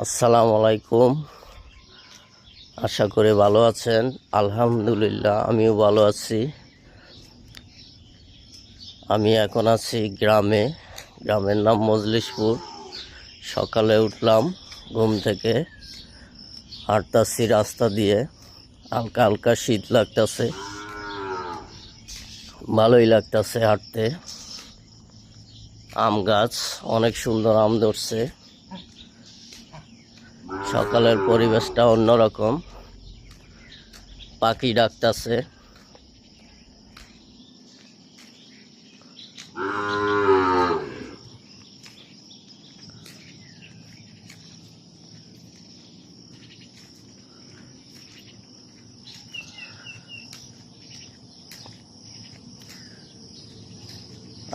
আসসালামু আলাইকুম। আশা করি ভালো আছেন। আলহামদুলিল্লাহ আমিও ভালো আছি। আমি এখন আছি গ্রামের নাম মজলিশপুর। সকালে উঠলাম ঘুম থেকে, হাঁটতাছি রাস্তা দিয়ে। হালকা হালকা শীত লাগতেছে, ভালোই লাগতেছে হাঁটতে। আম গাছ, অনেক সুন্দর আম ধরছে। সকালের পরিবেশটা অন্যরকম, পাখি ডাকতেছে।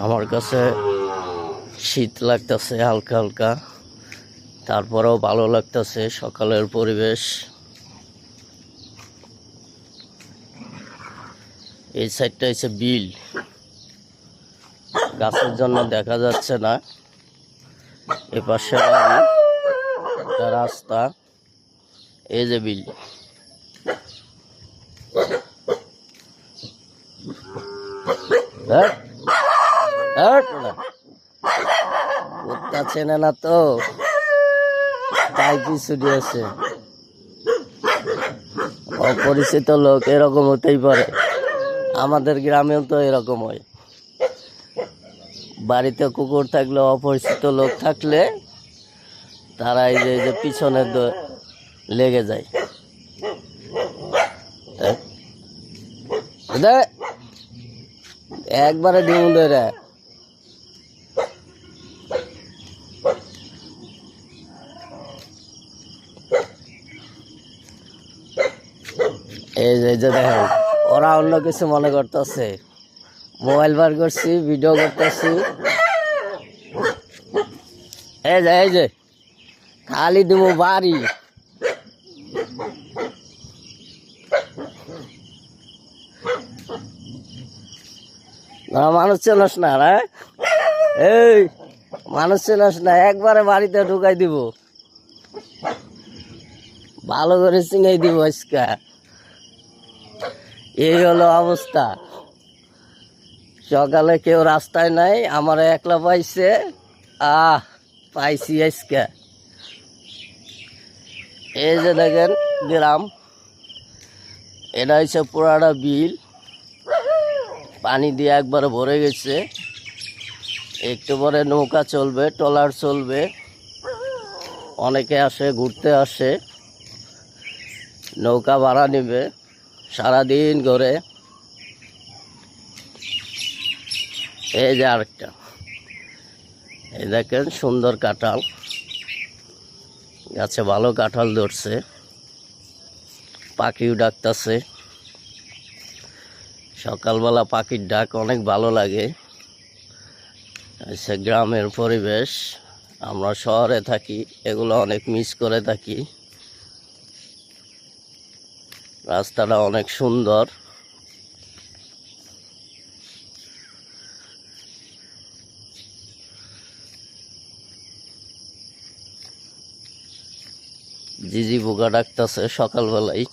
আমার কাছে শীত লাগতেছে হালকা হালকা, তারপরেও ভালো লাগতেছে সকালের পরিবেশ। এই সাইডটা হচ্ছে বিল, গাছের জন্য দেখা যাচ্ছে না। এপাশে একটা রাস্তা, এই যে বিল। কুত্তা চেনে না তো, তাই পিছু দিয়েছে। অপরিচিত লোক এরকম হতেই পারে, আমাদের গ্রামেও তো এরকম হয়। বাড়িতে কুকুর থাকলে, অপরিচিত লোক থাকলে তারা এই যে পিছনে লেগে যায়। একবারে ডিম ধরে এই যে দেখেন, ওরা অন্য কিছু মনে করতেছে। মোবাইল বার করছি, ভিডিও করতেছি। এই যে খালি দেবো বাড়ি। মানুষ চেনস না রে, এই মানুষ চেনস না, একবারে বাড়িতে ঢুকাই দিব, ভালো করে চিনাই দিব আজকে। এই হলো অবস্থা। সকালে কেউ রাস্তায় নাই, আমার একলা পাইছে। পাইছি আজকে। এই যে দেখেন গ্রাম, এটা হচ্ছে পুরাটা বিল, পানি দিয়ে একবারে ভরে গেছে। একটু পরে নৌকা চলবে, ট্রলার চলবে। অনেকে আসে, ঘুরতে আসে, নৌকা ভাড়া নেবে, সারাদিন ঘরে। এই যে আরেকটা, এই দেখেন সুন্দর কাঁঠাল গাছে, ভালো কাঁঠাল ধরছে। পাখিও ডাকতেছে, সকালবেলা পাখির ডাক অনেক ভালো লাগে। আচ্ছা, গ্রামের পরিবেশ। আমরা শহরে থাকি, এগুলো অনেক মিস করে থাকি। রাস্তাটা অনেক সুন্দর। জিজি পোকা ডাকতেছে সকালবেলায়।